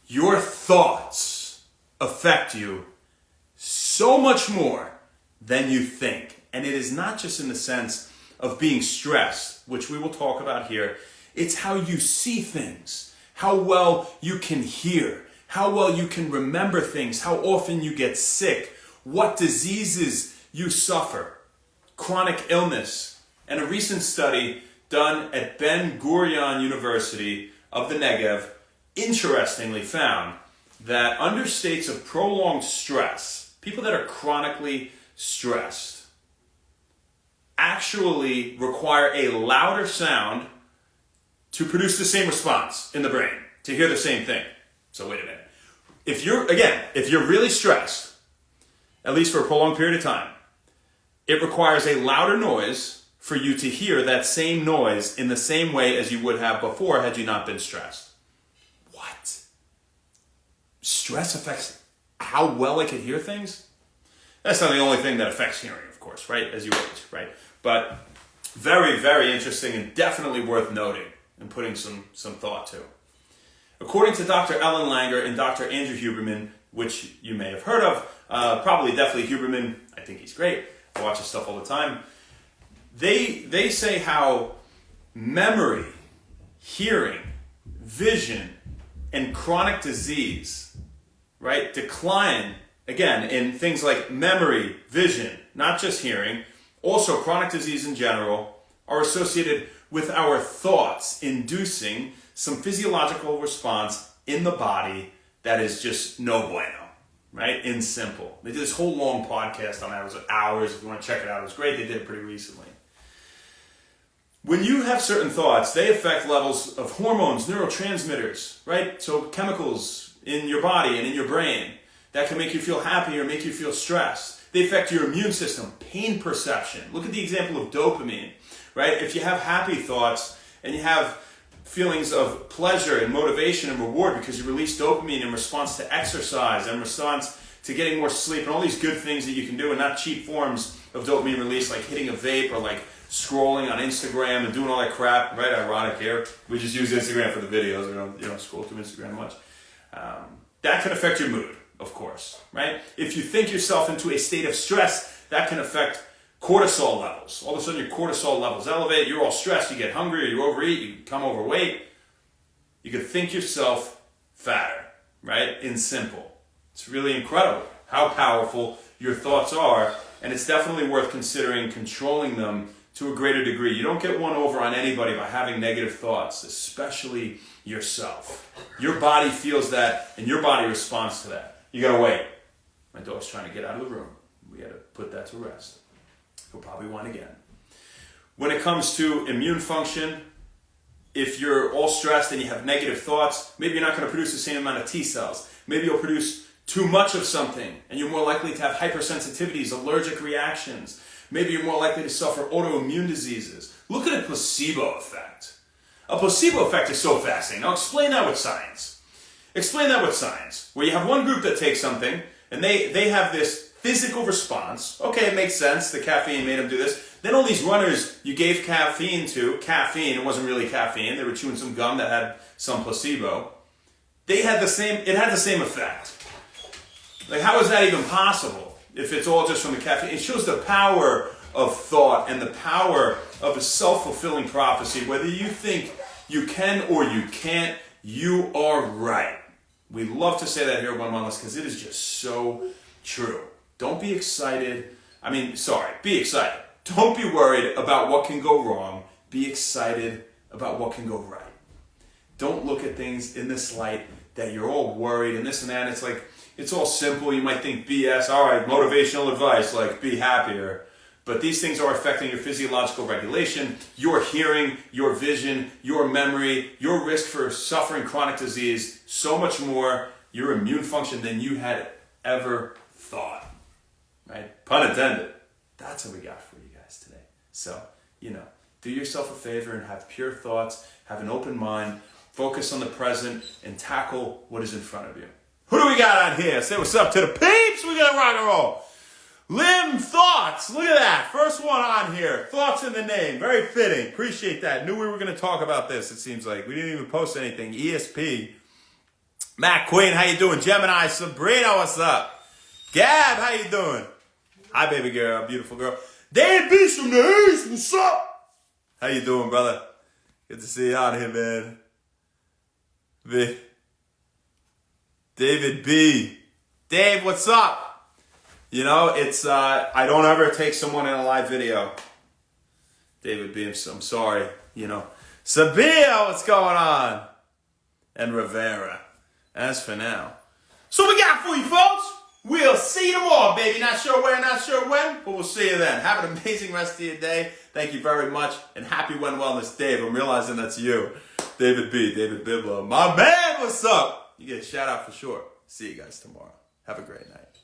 Your thoughts affect you so much more than you think. And it is not just in the sense of being stressed, which we will talk about here. It's how you see things, how well you can hear, how well you can remember things, how often you get sick, what diseases you suffer, chronic illness. And a recent study done at Ben Gurion University of the Negev interestingly found that under states of prolonged stress, people that are chronically stressed actually require a louder sound to produce the same response in the brain, to hear the same thing. So wait a minute. If you're really stressed, at least for a prolonged period of time, it requires a louder noise for you to hear that same noise in the same way as you would have before had you not been stressed. What? Stress affects how well I can hear things? That's not the only thing that affects hearing, of course, right? As you age, right? But very, very interesting and definitely worth noting and putting some thought to. According to Dr. Ellen Langer and Dr. Andrew Huberman, which you may have heard of, probably definitely Huberman, I think he's great, I watch his stuff all the time. They say how memory, hearing, vision, and chronic disease, right, decline, again, in things like memory, vision, not just hearing, also chronic disease in general, are associated with our thoughts inducing some physiological response in the body that is just no bueno, right? In simple. They did this whole long podcast on that. It was hours. If you want to check it out, it was great. They did it pretty recently. When you have certain thoughts, they affect levels of hormones, neurotransmitters, right? So chemicals in your body and in your brain that can make you feel happy or make you feel stressed. They affect your immune system, pain perception. Look at the example of dopamine, right? If you have happy thoughts and you have feelings of pleasure and motivation and reward because you release dopamine in response to exercise and response to getting more sleep and all these good things that you can do and not cheap forms of dopamine release like hitting a vape or like scrolling on Instagram and doing all that crap, right? Ironic here. We just use Instagram for the videos. We don't scroll through Instagram much. That can affect your mood, of course, right? If you think yourself into a state of stress, that can affect cortisol levels. All of a sudden your cortisol levels elevate, you're all stressed, you get hungry, or you overeat, you become overweight. You could think yourself fatter, right? In simple. It's really incredible how powerful your thoughts are, and it's definitely worth considering controlling them to a greater degree. You don't get one over on anybody by having negative thoughts, especially yourself. Your body feels that, and your body responds to that. You gotta wait. My dog's trying to get out of the room. We gotta put that to rest. He'll probably whine again. When it comes to immune function, if you're all stressed and you have negative thoughts, maybe you're not going to produce the same amount of T cells. Maybe you'll produce too much of something and you're more likely to have hypersensitivities, allergic reactions. Maybe you're more likely to suffer autoimmune diseases. Look at a placebo effect. A placebo effect is so fascinating. Now explain that with science. Explain that with science. Where you have one group that takes something and they have this physical response. Okay, it makes sense. The caffeine made them do this. Then all these runners you gave caffeine, it wasn't really caffeine. They were chewing some gum that had some placebo. It had the same effect. Like, how is that even possible if it's all just from the caffeine? It shows the power of thought and the power of a self-fulfilling prophecy. Whether you think you can or you can't, you are right. We love to say that here at One Mindless because it is just so true. Don't be excited. Be excited. Don't be worried about what can go wrong. Be excited about what can go right. Don't look at things in this light that you're all worried and this and that. And it's like, it's all simple. You might think BS, all right, motivational advice, like be happier. But these things are affecting your physiological regulation, your hearing, your vision, your memory, your risk for suffering chronic disease, so much more, your immune function than you had ever thought. Right? Pun intended. That's what we got for you guys today. So, do yourself a favor and have pure thoughts, have an open mind, focus on the present, and tackle what is in front of you. Who do we got on here? Say what's up to the peeps. We got rock and roll. Lim Thoughts. Look at that. First one on here. Thoughts in the name. Very fitting. Appreciate that. Knew we were going to talk about this, it seems like. We didn't even post anything. ESP. Matt Queen, how you doing? Gemini, Sabrina, what's up? Gab, how you doing? Hi, baby girl, beautiful girl. Dan Beast from the East, what's up? How you doing, brother? Good to see you out here, man. David B. Dave, what's up? You know, it's, I don't ever take someone in a live video. David B, I'm sorry, you know. Sabia, what's going on? And Rivera. As for now. So we got for you, folks. We'll see you tomorrow, baby. Not sure where, not sure when, but we'll see you then. Have an amazing rest of your day. Thank you very much. And happy When Wellness, Dave. I'm realizing that's you. David B, David Biblo. My man, what's up? You get a shout out for sure. See you guys tomorrow. Have a great night.